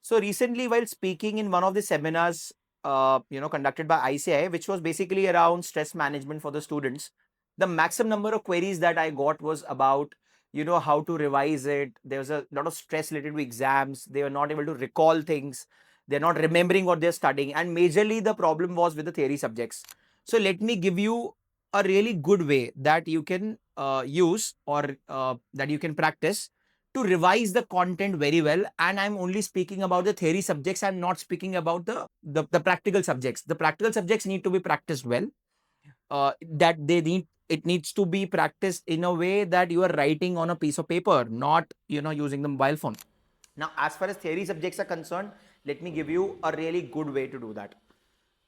So recently, while speaking in one of the seminars, conducted by ICI, which was basically around stress management for the students, the maximum number of queries that I got was about, how to revise it. There was a lot of stress related to exams. They were not able to recall things. They're not remembering what they're studying. And majorly the problem was with the theory subjects. So let me give you a really good way that you can use or that you can practice to revise the content very well. And I'm only speaking about the theory subjects. I'm not speaking about the practical subjects. The practical subjects need to be practiced well. That they need it needs to be practiced in a way that you are writing on a piece of paper, not using the mobile phone. Now, as far as theory subjects are concerned, let me give you a really good way to do that.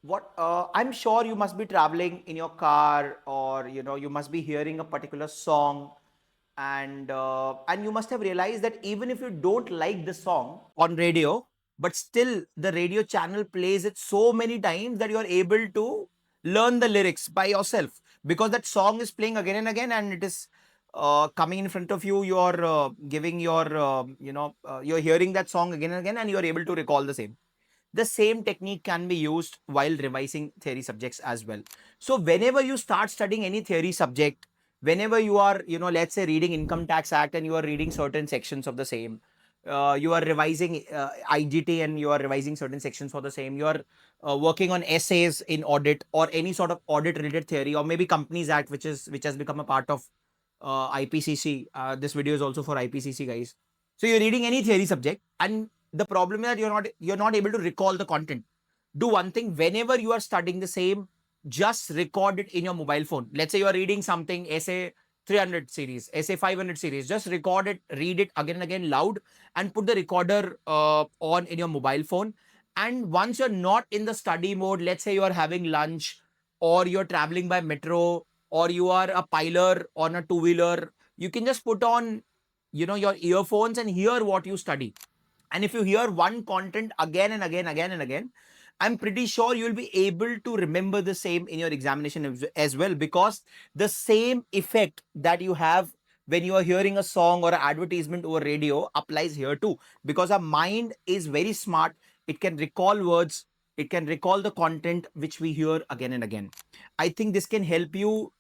What I'm sure you must be traveling in your car, or you must be hearing a particular song, and you must have realized that even if you don't like the song on radio, but still the radio channel plays it so many times that you are able to learn the lyrics by yourself, because that song is playing again and again, and it is coming in front of you. You're giving your you're hearing that song again and again, and you're able to recall the same. The same technique can be used while revising theory subjects as well. So whenever you start studying any theory subject, whenever you are, let's say reading Income Tax Act and you are reading certain sections of the same, you are revising IGT and you are revising certain sections for the same, you are working on essays in audit or any sort of audit related theory, or maybe Companies Act, which has become a part of IPCC. This video is also for IPCC, guys. So you're reading any theory subject, and the problem is that you're not able to recall the content. Do one thing: whenever you are studying the same, just record it in your mobile phone. Let's say you are reading something, essay 300 series, essay 500 series, just record it, read it again and again loud, and put the recorder on in your mobile phone. And once you're not in the study mode, let's say you are having lunch, or you're traveling by metro, or you are a piler on a two-wheeler, you can just put on your earphones and hear what you study. And if you hear one content again and again, I'm pretty sure you'll be able to remember the same in your examination as well, because the same effect that you have when you are hearing a song or an advertisement over radio applies here too, because our mind is very smart. It can recall words, it can recall the content which we hear again and again. I think this can help you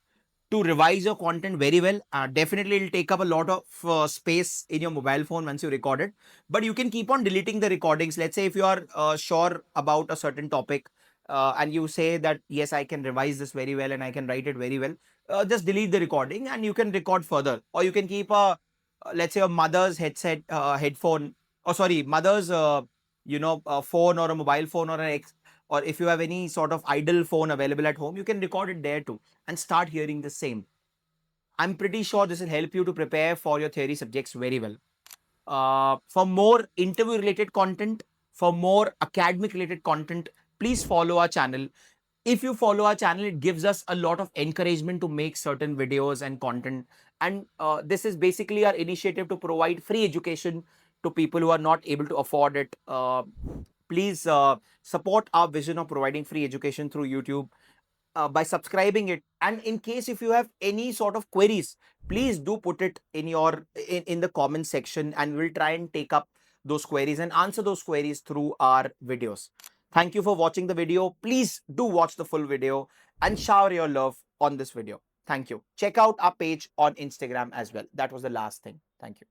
to revise your content very well. Definitely, it'll take up a lot of space in your mobile phone once you record it, but you can keep on deleting the recordings. Let's say if you are sure about a certain topic, and you say that, yes, I can revise this very well and I can write it very well, just delete the recording and you can record further. Or you can keep let's say a mother's headphone, or sorry, mother's, phone or a mobile phone, or if you have any sort of idle phone available at home, you can record it there too and start hearing the same. I'm pretty sure this will help you to prepare for your theory subjects very well. For more interview related content, for more academic related content, please follow our channel. If you follow our channel, it gives us a lot of encouragement to make certain videos and content. And this is basically our initiative to provide free education to people who are not able to afford it. Please support our vision of providing free education through YouTube by subscribing it. And in case if you have any sort of queries, please do put it in the comment section, and we'll try and take up those queries and answer those queries through our videos. Thank you for watching the video. Please do watch the full video and shower your love on this video. Thank you. Check out our page on Instagram as well. That was the last thing. Thank you.